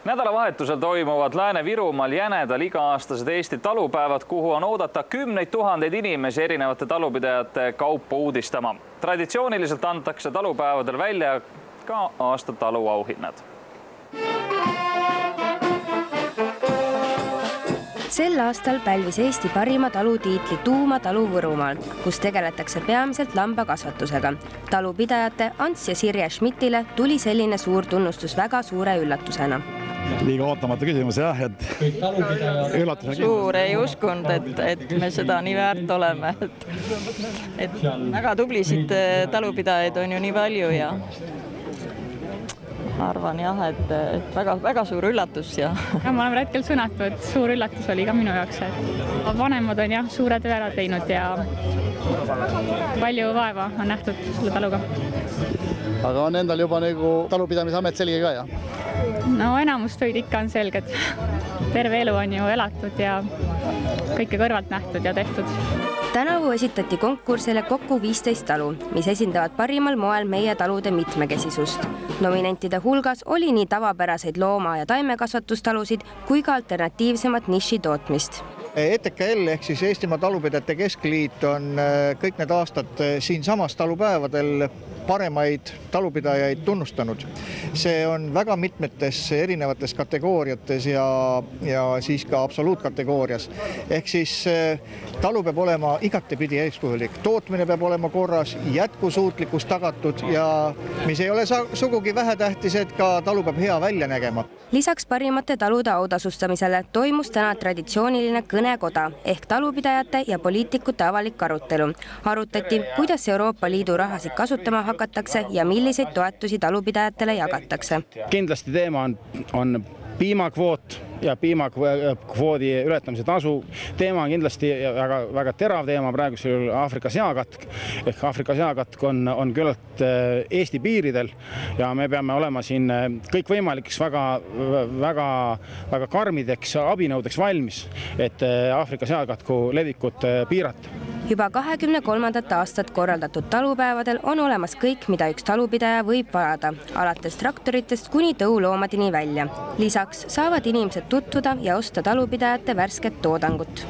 Nädalavahetusel toimuvad Lääne-Virumaal Jänedal iga-aastased Eesti talupäevad, kuhu on oodata kümneid tuhandeid inimesi erinevate talupidajate kaupa uudistama. Traditsiooniliselt antakse talupäevadel välja ka aasta taluauhinnad. Sel aastal pälvis Eesti parima talutiitli Tuuma talu Võrumaal, kus tegeletakse peamiselt lambakasvatusega. Talupidajate Ants ja Sirje Schmidtile tuli selline suur tunnustus väga suure üllatusena. Liiga ootamatu küsimus, jah, et üllatusena. Suur ei uskunud, et me seda nii väärt oleme. Et väga tublisid talupidajaid on ju nii palju ja arvan jah, et väga suur üllatus. Ja ma olen hetkel sõnatu, et suur üllatus oli ka minu jaoks. Vanemad on jah suure töö ära teinud ja palju vaeva on nähtud selle taluga. Aga on endal juba nagu talupidamisamet selge ka, jah? No enamus töid ikka on selged. Terve elu on ju elatud ja kõike kõrvalt nähtud ja tehtud. Tänavu esitati konkursile kokku 15 talu, mis esindavad parimal moel meie talude mitmekesisust. Nominentide hulgas oli nii tavapäraseid looma- ja taimekasvatustalusid kui ka alternatiivsemat niši tootmist. ETKL ehk siis Eestimaa Talupidajate Keskliit on kõik need aastad siin samas talupäevadel paremaid talupidajaid tunnustanud. See on väga mitmetes erinevates kategooriates ja siis ka absoluutkategoorias. Ehk siis talu peab olema igatepidi eeskujulik. Tootmine peab olema korras, jätkusuutlikkus tagatud ja mis ei ole sugugi vähetähtis, et ka talu peab hea välja nägema. Lisaks parimate talude autasustamisele toimus täna traditsiooniline kõnekoda ehk talupidajate ja poliitikute avalik arutelu. Arutati, kuidas Euroopa Liidu rahasid kasutama hakatakse ja milliseid toetusi talupidajatele jagatakse. Kindlasti teema on piimakvoot ja piimakvoodi ületamise tasu. Teema on kindlasti väga terav teema praegusel Aafrika seakatk. Ehk Aafrika seakatk on küllalt Eesti piiridel ja me peame olema siin kõikvõimalikeks väga karmideks abinõudeks valmis, et Aafrika seakatku levikut piirata. Juba 23. aastat korraldatud talupäevadel on olemas kõik, mida üks talupidaja võib vajada, alates traktoritest kuni tõuloomadini välja. Lisaks saavad inimesed tutvuda ja osta talupidajate värsket toodangut.